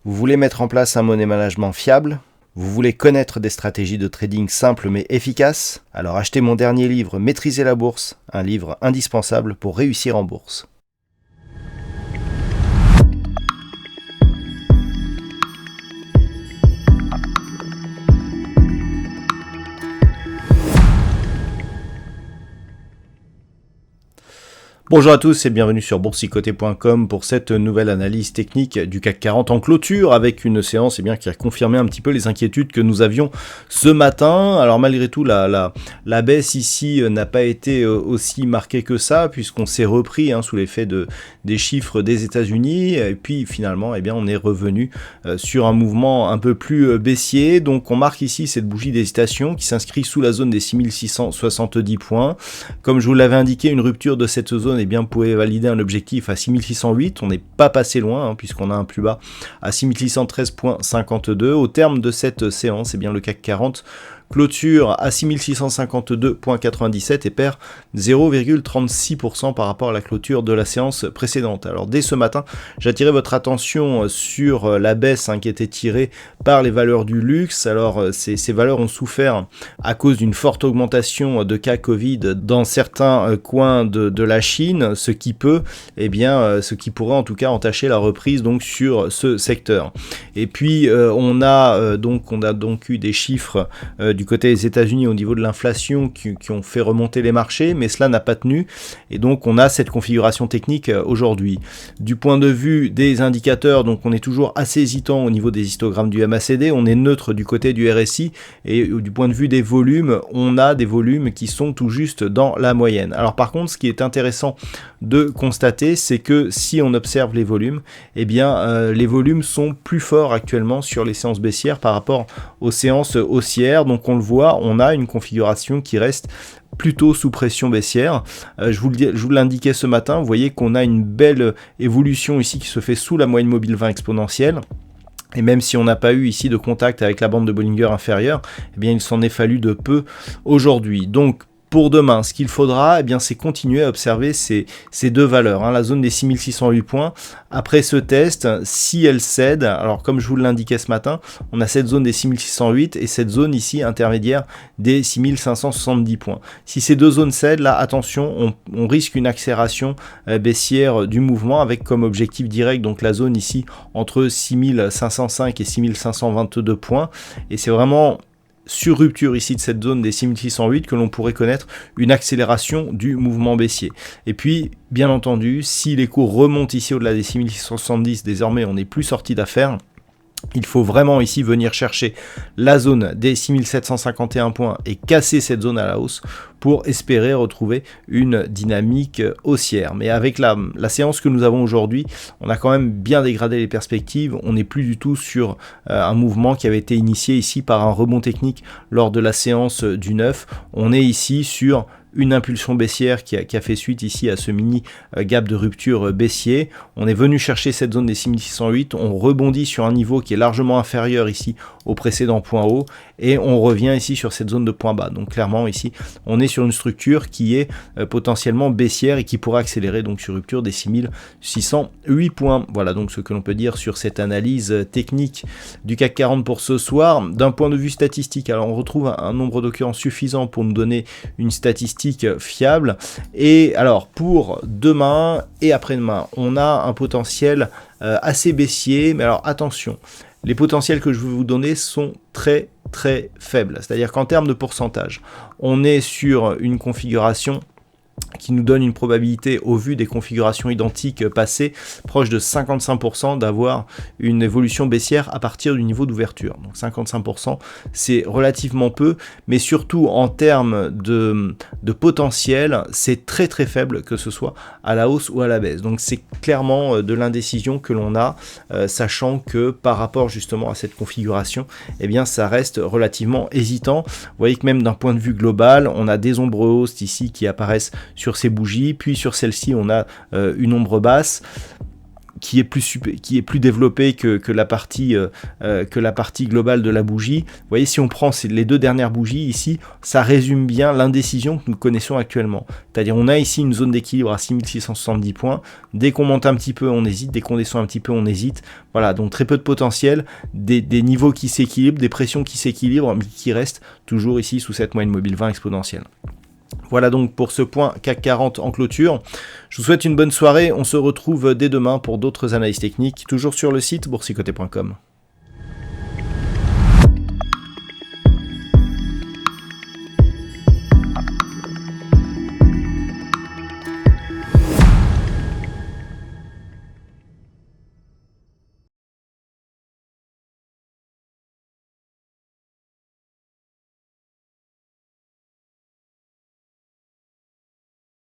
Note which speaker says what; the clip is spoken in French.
Speaker 1: Vous voulez mettre en place un money management fiable? Vous voulez connaître des stratégies de trading simples mais efficaces? Alors achetez mon dernier livre Maîtriser la bourse, un livre indispensable pour réussir en bourse. Bonjour à tous et bienvenue sur boursicoté.com pour cette nouvelle analyse technique du CAC 40 en clôture avec une séance qui a confirmé un petit peu les inquiétudes que nous avions ce matin. Alors malgré tout la baisse ici n'a pas été aussi marquée que ça puisqu'on s'est repris sous l'effet des chiffres des États-Unis et puis finalement on est revenu sur un mouvement un peu plus baissier. Donc on marque ici cette bougie d'hésitation qui s'inscrit sous la zone des 6670 points. Comme je vous l'avais indiqué, une rupture de cette zone pouvait valider un objectif à 6608, on n'est pas passé loin puisqu'on a un plus bas à 6613.52. Au terme de cette séance, le CAC 40 clôture à 6652.97 et perd 0,36% par rapport à la clôture de la séance précédente. Alors dès ce matin, j'attirais votre attention sur la baisse qui était tirée par les valeurs du luxe. Alors ces valeurs ont souffert à cause d'une forte augmentation de cas Covid dans certains coins de la Chine, ce qui pourrait en tout cas entacher la reprise donc sur ce secteur. Et puis on a donc eu des chiffres du côté des États-Unis au niveau de l'inflation qui ont fait remonter les marchés, mais cela n'a pas tenu et donc on a cette configuration technique aujourd'hui. Du point de vue des indicateurs, donc on est toujours assez hésitant au niveau des histogrammes du MACD, on est neutre du côté du RSI et du point de vue des volumes, on a des volumes qui sont tout juste dans la moyenne. Alors par contre, ce qui est intéressant de constater, c'est que si on observe les volumes, les volumes sont plus forts actuellement sur les séances baissières par rapport aux séances haussières. Donc on le voit, on a une configuration qui reste plutôt sous pression baissière. Je vous l'indiquais ce matin, vous voyez qu'on a une belle évolution ici qui se fait sous la moyenne mobile 20 exponentielle. Et même si on n'a pas eu ici de contact avec la bande de Bollinger inférieure, il s'en est fallu de peu aujourd'hui. Donc pour demain, ce qu'il faudra, c'est continuer à observer ces deux valeurs, la zone des 6608 points. Après ce test, si elle cède, alors comme je vous l'indiquais ce matin, on a cette zone des 6608 et cette zone ici intermédiaire des 6570 points. Si ces deux zones cèdent, là, attention, on risque une accélération baissière du mouvement avec comme objectif direct donc la zone ici entre 6505 et 6522 points. Et c'est vraiment sur rupture ici de cette zone des 6608 que l'on pourrait connaître une accélération du mouvement baissier. Et puis, bien entendu, si les cours remontent ici au-delà des 6670, désormais on n'est plus sorti d'affaires. Il faut vraiment ici venir chercher la zone des 6751 points et casser cette zone à la hausse pour espérer retrouver une dynamique haussière. Mais avec la séance que nous avons aujourd'hui, on a quand même bien dégradé les perspectives. On n'est plus du tout sur un mouvement qui avait été initié ici par un rebond technique lors de la séance du 9. On est ici sur une impulsion baissière qui a fait suite ici à ce mini gap de rupture baissier. On est venu chercher cette zone des 6608, on rebondit sur un niveau qui est largement inférieur ici au précédent point haut et on revient ici sur cette zone de point bas. Donc clairement ici, on est sur une structure qui est potentiellement baissière et qui pourra accélérer donc sur rupture des 6608 points. Voilà donc ce que l'on peut dire sur cette analyse technique du CAC 40 pour ce soir. D'un point de vue statistique, alors on retrouve un nombre d'occurrences suffisant pour nous donner une statistique fiable. Et alors pour demain et après-demain, on a un potentiel assez baissier, mais alors attention, les potentiels que je vais vous donner sont très très faibles, c'est-à-dire qu'en termes de pourcentage, on est sur une configuration qui nous donne une probabilité, au vu des configurations identiques passées, proche de 55% d'avoir une évolution baissière à partir du niveau d'ouverture. Donc 55%, c'est relativement peu, mais surtout en termes de potentiel, c'est très très faible, que ce soit à la hausse ou à la baisse. Donc c'est clairement de l'indécision que l'on a, sachant que par rapport justement à cette configuration, ça reste relativement hésitant. Vous voyez que même d'un point de vue global, on a des ombres hausses ici qui apparaissent sur ces bougies, puis sur celle-ci on a une ombre basse qui est plus développé que la partie globale de la bougie. Vous voyez, si on prend les deux dernières bougies ici, ça résume bien l'indécision que nous connaissons actuellement. C'est-à-dire on a ici une zone d'équilibre à 6670 points. Dès qu'on monte un petit peu, on hésite. Dès qu'on descend un petit peu, on hésite. Voilà, donc très peu de potentiel, des niveaux qui s'équilibrent, des pressions qui s'équilibrent, mais qui restent toujours ici sous cette moyenne mobile 20 exponentielle. Voilà donc pour ce point CAC 40 en clôture. Je vous souhaite une bonne soirée. On se retrouve dès demain pour d'autres analyses techniques, toujours sur le site boursicoté.com.